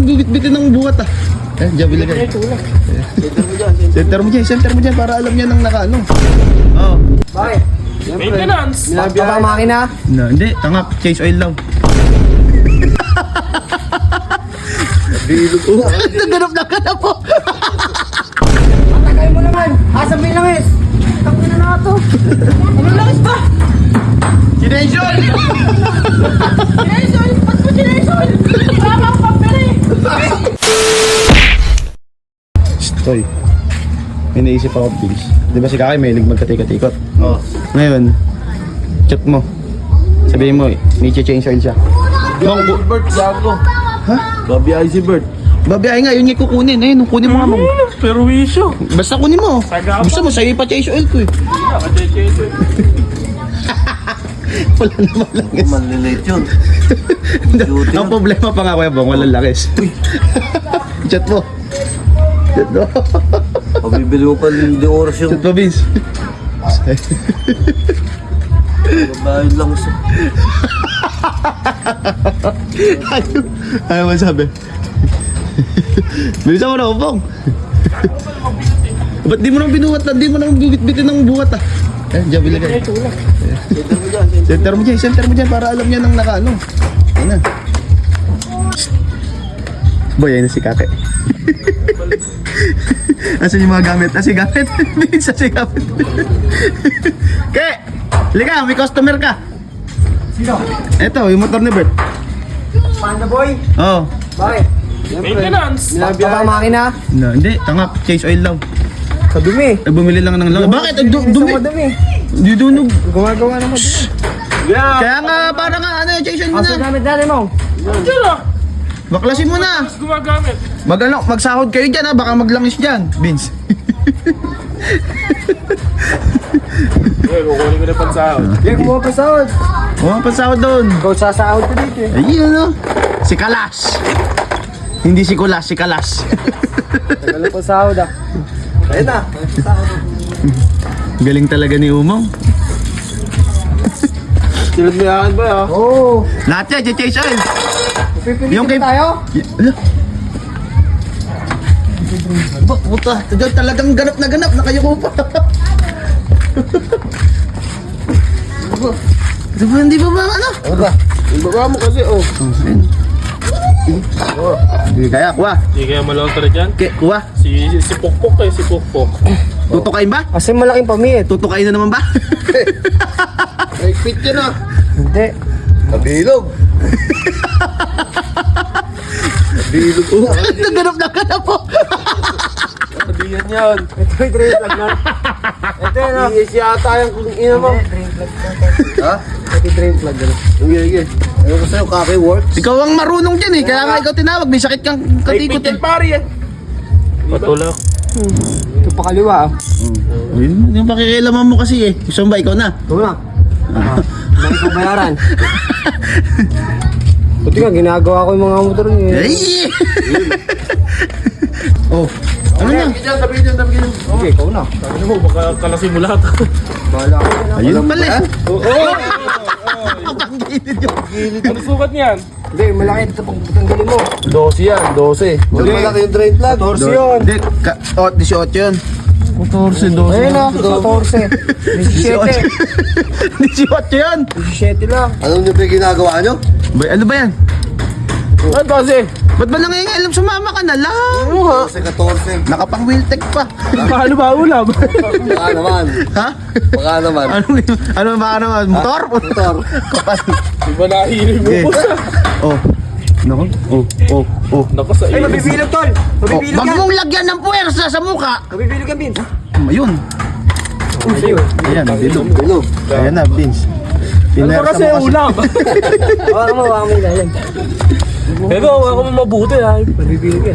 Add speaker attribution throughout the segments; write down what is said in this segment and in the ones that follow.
Speaker 1: gugit-bitin ng buhat ah. Diyan bilagay. Center mo dyan para alam niya nang nakaano. Oo.
Speaker 2: Bakit?
Speaker 3: Maintenance!
Speaker 2: Bakit ba makina?
Speaker 1: No, hindi, tangak, change oil lang. Naganap na ka na po.
Speaker 2: Patagay mo naman! Asam may langis! Tangin na to! Ano langis ba?
Speaker 1: Sination!
Speaker 2: Sinayson! Ba't mo sinayson? Tama ang papel eh!
Speaker 1: Stoy. May naisip ako, Vince. Di ba si Kakay may magkatikot-ikot? Oo. Ngayon, chat mo. Sabihin mo, may change oil siya.
Speaker 3: Bang Bert, gago.
Speaker 1: Ha?
Speaker 3: Babi Icy Bird.
Speaker 1: Babiyay nga, yun yung kukunin. Ayun, kunin mo nga mo.
Speaker 3: Pero wisyo.
Speaker 1: Basta kunin mo.
Speaker 3: Sagapa.
Speaker 1: Gusto mo, sa'yo pa change oil ko eh. Wala naman langis.
Speaker 3: Malilate yun.
Speaker 1: Ang problema pa nga kuya Bong, walang langis. Chat mo. Chat mo.
Speaker 3: Pabibili mo pa ng oras yung
Speaker 1: Chat mo, Vince.
Speaker 3: babayad lang sa...
Speaker 1: Ano man sabi? Bilisan mo na, Bong. Ba't di mo nang binuhat na? Di mo nang bibit-bitin ng buhat ah. Diyan bilagay. Center mo dyan para alam niya nang nakaano. Ano? Boy, ayun na si Kake. Asan yung mga gamit? Asi gamit? Minsan si gamit. Ke! Liga, may customer ka.
Speaker 2: Sino?
Speaker 1: Eto, yung motor ni Bert.
Speaker 2: Panda boy?
Speaker 1: Oo.
Speaker 2: Bakit?
Speaker 3: Maintenance!
Speaker 2: Bakit ba makina?
Speaker 1: No, hindi, tangak, change oil lang.
Speaker 2: Kadumi.
Speaker 1: Bumili lang ng lang. Bakit? Dumi.
Speaker 2: Madumi.
Speaker 1: Di dunog.
Speaker 2: Gumagawa naman.
Speaker 1: Kaya nga, para nga, ano, change oil mo
Speaker 2: Asa
Speaker 1: na.
Speaker 2: gamit natin mo?
Speaker 3: Diyan ah!
Speaker 1: Baklasin mo na.
Speaker 3: Mas gumagamit.
Speaker 1: Magsahod kayo dyan ha, baka maglangis dyan, Vince.
Speaker 3: Kukunin ko na pansahod.
Speaker 2: Yan mo pa sahod.
Speaker 1: Oo, pansahod doon.
Speaker 2: Ikaw sasahod ko dito eh.
Speaker 1: Ayun ano. Si Kalas. Hindi si Kulas, si Kalas.
Speaker 2: Tagal na pa sahod ah. Ayun na.
Speaker 1: Galing talaga ni Umong.
Speaker 3: Silad mo yan ba ah?
Speaker 2: Oo.
Speaker 1: Lahat yan, change oil.
Speaker 2: Pipilitin tayo?
Speaker 1: Ala. Ba, puta. Diyan talagang ganap na ganap. Nakayuko pa. Diba, hindi ba ba ano?
Speaker 2: Ano ba?
Speaker 3: Yung baba mo kasi oh.
Speaker 1: Hindi kaya, kuha.
Speaker 3: Hindi kaya malawang dyan.
Speaker 1: Kuha.
Speaker 3: Si Pokpok eh, si Pokpok.
Speaker 1: Tutukain ba?
Speaker 2: Kasi malaking pamit.
Speaker 1: Tutukain na naman ba?
Speaker 3: May fit yan ah.
Speaker 2: Hindi.
Speaker 3: Kabilog. Kabilog po.
Speaker 1: Ganap na ganap po.
Speaker 3: Kabihan yan.
Speaker 2: Ito yung drain plug na. Ito yun ah.
Speaker 3: Yes yata yung kung ina mo.
Speaker 2: Drain plug na.
Speaker 3: Ha?
Speaker 2: Ito yung drain plug na.
Speaker 3: Sige. Ano ko sa'yo, Kake Works?
Speaker 1: Ikaw ang marunong dyan eh. Kaya nga ikaw tinawag. May sakit kang katikot eh.
Speaker 3: pari eh. Patulak.
Speaker 2: Ito pa kaliwa ah.
Speaker 1: Ayun, yung pakikilaman mo kasi eh. Gusto mo ba ikaw na?
Speaker 2: Ito na. Bakit ko bayaran? Buti nga, ginagawa ko yung mga motor niyo eh.
Speaker 1: Ay! Oh, ano na?
Speaker 3: Tabi dyan.
Speaker 2: Sige, ikaw na.
Speaker 3: Ano mo, baka kalasin mo lahat.
Speaker 2: Bahala ko na.
Speaker 1: Ayun pala eh.
Speaker 3: Oo.
Speaker 1: Pag-gilid yung
Speaker 3: Ano sukat niyan?
Speaker 2: Hindi, malaki ito pang tanggalin mo.
Speaker 3: 12 yan, 12.
Speaker 2: Hindi.
Speaker 3: Malaki yung drain plug.
Speaker 2: 14 yun.
Speaker 1: Hindi, 18 yun. 14, 12.
Speaker 2: Ayun na, 14. 17.
Speaker 1: 18 yun.
Speaker 2: 17 lang.
Speaker 3: Anong nyo ginagawa nyo?
Speaker 1: Bay, ano ba yan?
Speaker 3: Ano kasi?
Speaker 1: Ba't ba nangingialam? Sumama ka na lang.
Speaker 3: 14.
Speaker 1: Nakapang wheeltech pa.
Speaker 3: Paano ba ulam?
Speaker 4: Baka naman.
Speaker 1: Ha?
Speaker 4: Baka naman.
Speaker 1: Ano ba naman? Motor?
Speaker 4: Motor.
Speaker 1: Kapal.
Speaker 3: Di ba nahilig mo
Speaker 1: Okay.
Speaker 3: po sa...
Speaker 1: Oh. Nako. Oh.
Speaker 3: Naku sa
Speaker 2: Ay,
Speaker 3: iyo.
Speaker 2: mabibilog tol.
Speaker 1: Oh,
Speaker 2: Mabibilog
Speaker 1: wag
Speaker 2: yan.
Speaker 1: mong lagyan ng puwersa sa mukha.
Speaker 2: Mabibilog yan, Vince.
Speaker 1: Ayun.
Speaker 2: Ayun.
Speaker 1: Ayan, bilog.
Speaker 4: Bilog.
Speaker 1: Ayan na, Vince.
Speaker 3: Ano ba kasi ulam?
Speaker 2: Hawakan mo yung ilalim.
Speaker 3: Ego, ako mo mabuti ha.
Speaker 2: Mabibilog yan.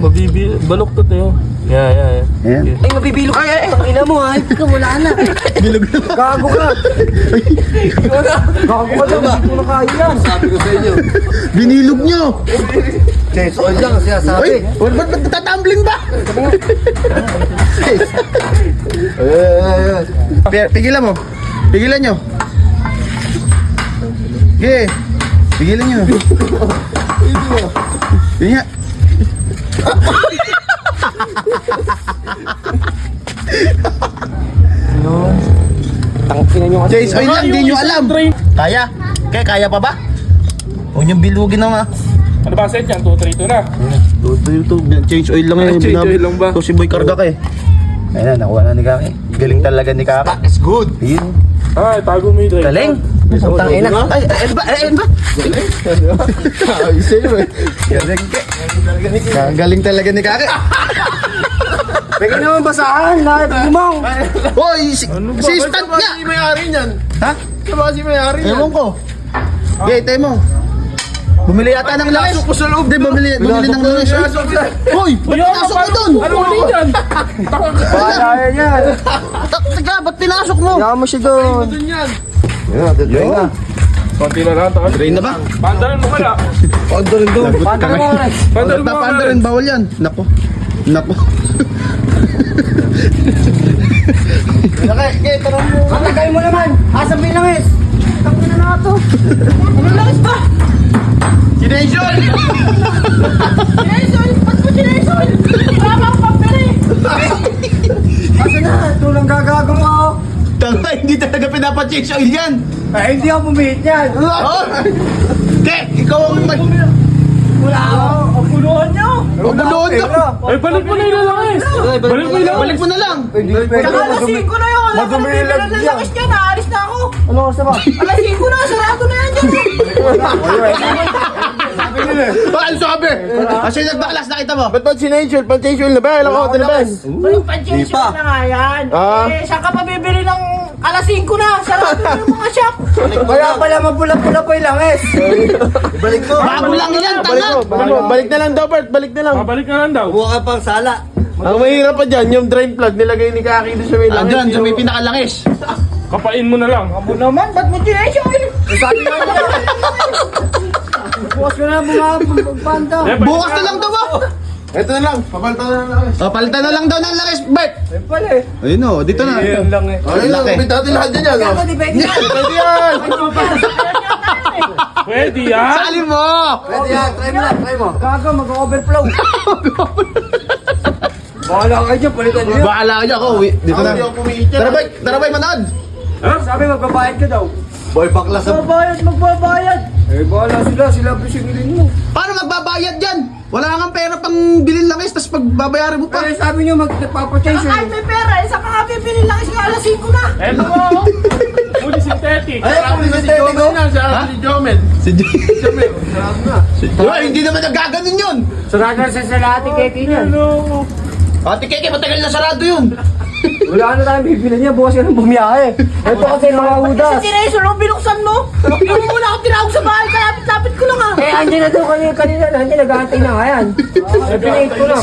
Speaker 3: Baloktot na yun. Yeah.
Speaker 1: Ayan.
Speaker 2: Ay, mabibilog. Ay, ina mo ha. Ikaw, wala na.
Speaker 1: Bilog na.
Speaker 2: Gago ka. Gago ka daw. Hindi ko na kaya yan.
Speaker 4: Sabi ko sa inyo.
Speaker 1: Binilog nyo.
Speaker 4: Change oil lang siya
Speaker 1: Ay,
Speaker 4: sabi.
Speaker 1: ba't tatambling ba? Pigilan mo. Pigilan nyo. Sige. Pigilan nyo. Yun nga.
Speaker 2: Tangkinan nyo kasi.
Speaker 1: Change oil lang, di nyo alam. Kaya? Kaya pa ba? Huwag niyong bilugin naman.
Speaker 3: Ano ba set yan? 232 na.
Speaker 1: Ito, change oil lang eh.
Speaker 3: Change oil lang ba?
Speaker 1: Ito si Boy karga ka eh. Ayun na, nakuha na ni Kaki. Galing talaga ni Kaki. That's good. Ayun.
Speaker 3: Ay, tago mo yung drive.
Speaker 1: Galing.
Speaker 2: Putang ina.
Speaker 1: Ay, ayun ba? Isa yun eh. Galing talaga ni Kaki.
Speaker 2: Pwede naman basahan. Lahat gumang.
Speaker 1: Hoy, si stand niya.
Speaker 3: Si may-ari niyan.
Speaker 1: Ha?
Speaker 3: Siya ba si may-ari niyan?
Speaker 1: Ewan ko. Okay, tayo mo. Bumili yata ng langis.
Speaker 3: Pinasok ko sa loob.
Speaker 1: Hindi, bumili ng langis. Hoy, ba't pinasok mo dun?
Speaker 3: Ano ulit yan?
Speaker 2: Bahala yan.
Speaker 1: Teka, ba't pinasok mo?
Speaker 2: Kaya mo siya doon.
Speaker 3: Doon yan.
Speaker 1: Yun.
Speaker 3: Konti na lang. Takas.
Speaker 1: Train na ba?
Speaker 3: Pandalan mo kaya.
Speaker 2: Pandarin doon. Pandarin mo oras.
Speaker 3: Pandalan mo
Speaker 1: Napanda rin, bawal yan. Nako.
Speaker 2: Matagay mo naman. Asang bilangis. Tangkinan na to. Ano langis ba?
Speaker 1: Sinensyon!
Speaker 2: Sinesol! Ba't mo sinesol? Wala kang papel eh! Asa na? Tulang gagago mo ako.
Speaker 1: Tanga, hindi talaga pinapa-change oil yan.
Speaker 2: Ay, hindi ako pumihit yan.
Speaker 1: Oh! Ke, ikaw ang
Speaker 2: Wala ako. Ang puluhan nyo.
Speaker 1: Pagbuloon ka.
Speaker 3: Ay, balik mo na yung langis. Balik mo yung langis.
Speaker 1: Balik mo na lang.
Speaker 2: Tsaka alasin ko na yun. Wala ko na bibilan ng langis niya. Naalis na ako. Ano ka sa ba? Alasin ko na. Sarado na yan dyan.
Speaker 1: Ano sabi? Kasi nagbaklas, nakita mo.
Speaker 3: Ba't sinange oil? Pan-change oil na ba? Ilang ako na ba?
Speaker 2: Yung pan-change na nga yan. Eh, saan ka pa bibili ng alasin ko na? Sarado na yung mga shop. Kaya pala mapula-pula pa yung langis.
Speaker 1: Bago lang yan, tanga.
Speaker 3: Balik na lang daw, Bert. Balik na lang. Balik na lang daw.
Speaker 4: Buka pang sala.
Speaker 3: Ang mahirap pa dyan, yung drain plug nilagay ni Kaki doon sa may langis.
Speaker 1: Andyan, sa may pinakalangis.
Speaker 3: Kapain mo na lang.
Speaker 2: Abo naman, ba't mo sinesol? Sabi nga na. Bukas ko na bumapanda.
Speaker 1: Bukas na lang daw ba?
Speaker 3: Ito na lang. Papalitan na lang.
Speaker 1: O, palitan na lang daw ng langis, Bert.
Speaker 2: Ayun pala eh.
Speaker 1: Ayun o, dito na.
Speaker 2: Ayun lang eh.
Speaker 1: Ayun lang,
Speaker 3: Pintatin lahat dyan yan.
Speaker 2: Kaya ko di pwede yan.
Speaker 3: Pwede yan. Pwede yan.
Speaker 1: Sali mo!
Speaker 4: Pwede yan. Try mo lang. Try mo.
Speaker 2: Gaga, mag-overflow. Bahala kayo dyan, palitan nyo yun.
Speaker 1: Baala ka dyan ako, dito na. Tara bay, manood.
Speaker 2: Sabi magbabayad ka daw.
Speaker 4: Boy, bakla sa...
Speaker 2: Magbabayad. Eh, bahala sila pisingilin mo.
Speaker 1: Paano magbabayad yan? Wala kang pera pang bilhin langis, tapos pagbabayaran mo pa.
Speaker 2: Eh, sabi nyo magpapachange
Speaker 5: Kahit may pera, isa ka nga bibili lang isa alasin ko na.
Speaker 3: Eto mo. Muli synthetic.
Speaker 4: Ay, kung synthetic ko.
Speaker 3: Si Jomel.
Speaker 1: Si Jomel. Hindi naman nagaganon yun.
Speaker 2: Sarado na sa salati keki niyan.
Speaker 1: Ate Keke, matagal na sarado yun.
Speaker 2: Wala na tayong bibili niya, bukas ka nang bumiyahe. Ito kasi mga hudas.
Speaker 5: Kasi sinesol, nung binuksan mo, yung muna ako tinawag sa bahay, kalapit-lapit ko lang ah.
Speaker 2: Eh, andyan na daw kanina, nandiyan naghahantay na nga yan. Eh, pinahit ko na.